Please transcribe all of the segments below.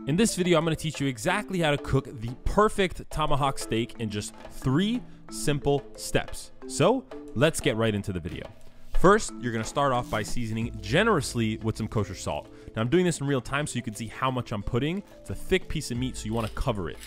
In this video, I'm going to teach you exactly how to cook the perfect tomahawk steak in just 3 simple steps. So let's get right into the video. First, you're going to start off by seasoning generously with some kosher salt. Now I'm doing this in real time so you can see how much I'm putting. It's a thick piece of meat, so you want to cover it.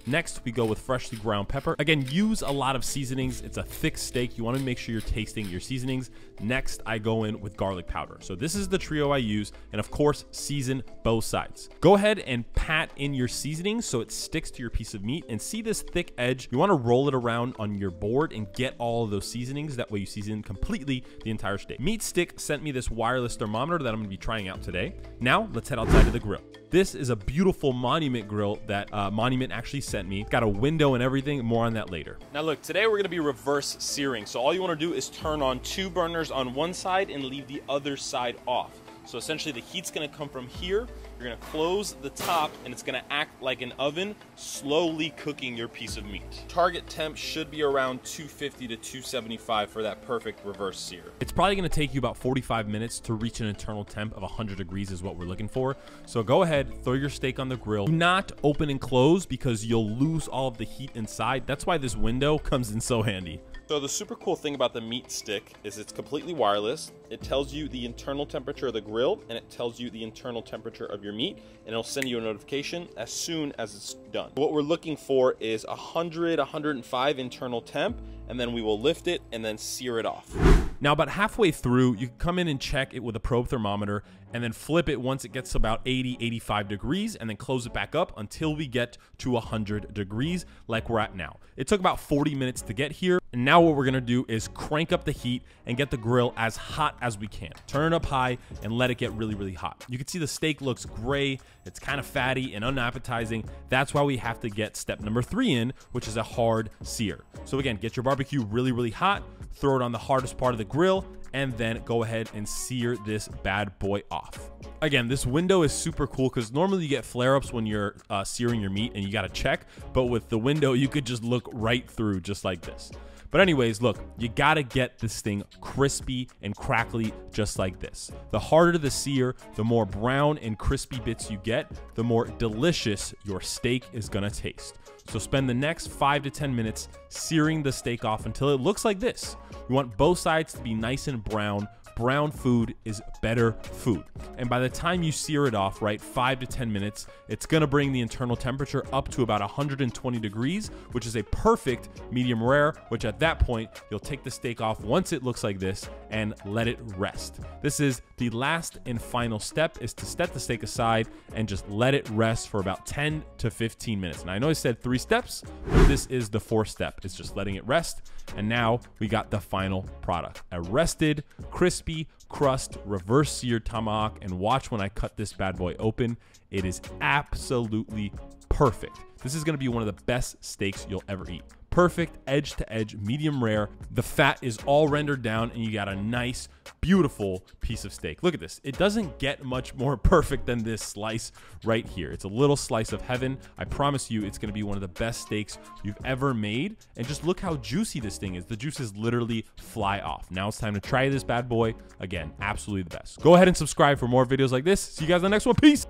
Next, we go with freshly ground pepper. Again, use a lot of seasonings. It's a thick steak. You want to make sure you're tasting your seasonings. Next, I go in with garlic powder. So this is the trio I use. And of course, season both sides. Go ahead and pat in your seasonings so it sticks to your piece of meat. And see this thick edge? You want to roll it around on your board and get all of those seasonings. That way you season completely the entire steak. Meat Stick sent me this wireless thermometer that I'm going to be trying out today. Now, let's head outside to the grill. This is a beautiful Monument grill that Monument actually sent me. Got a window and everything. More on that later. Now look, today we're going to be reverse searing. So all you want to do is turn on 2 burners on one side and leave the other side off. So essentially the heat's going to come from here. You're going to close the top and it's going to act like an oven, slowly cooking your piece of meat. Target temp should be around 250 to 275 for that perfect reverse sear. It's probably going to take you about 45 minutes to reach an internal temp of 100 degrees is what we're looking for. So go ahead, throw your steak on the grill. Do not open and close because you'll lose all of the heat inside. That's why this window comes in so handy. So the super cool thing about the Meat Stick is it's completely wireless. It tells you the internal temperature of the grill and it tells you the internal temperature of your meat, and it'll send you a notification as soon as it's done. What we're looking for is 100, 105 internal temp, and then we will lift it and then sear it off. Now about halfway through, you can come in and check it with a probe thermometer and then flip it once it gets to about 80, 85 degrees and then close it back up until we get to 100 degrees like we're at now. It took about 40 minutes to get here. And now what we're gonna do is crank up the heat and get the grill as hot as we can. Turn it up high and let it get really, really hot. You can see the steak looks gray. It's kind of fatty and unappetizing. That's why we have to get step number 3 in, which is a hard sear. So again, get your barbecue really, really hot, throw it on the hardest part of the grill, and then go ahead and sear this bad boy off. Again, this window is super cool because normally you get flare-ups when you're searing your meat and you gotta check, but with the window, you could just look right through just like this. But anyways, look, you gotta get this thing crispy and crackly just like this. The harder the sear, the more brown and crispy bits you get, the more delicious your steak is gonna taste. So spend the next 5 to 10 minutes searing the steak off until it looks like this. You want both sides to be nice and brown. Brown food is better food. And by the time you sear it off, right, 5 to 10 minutes, it's gonna bring the internal temperature up to about 120 degrees, which is a perfect medium rare, which at that point, you'll take the steak off once it looks like this and let it rest. This is the last and final step, is to set the steak aside and just let it rest for about 10 to 15 minutes. And I know I said 3 steps, but this is the 4th step. It's just letting it rest. And now we got the final product, a rested, crispy crust reverse seared tomahawk. And watch when I cut this bad boy open. It is absolutely perfect. This is going to be one of the best steaks you'll ever eat. Perfect edge to edge, medium rare. The fat is all rendered down and you got a nice, beautiful piece of steak. Look at this. It doesn't get much more perfect than this slice right here. It's a little slice of heaven. I promise you it's going to be one of the best steaks you've ever made. And just look how juicy this thing is. The juices literally fly off. Now it's time to try this bad boy. Again, absolutely the best. Go ahead and subscribe for more videos like this. See you guys in the next one. Peace.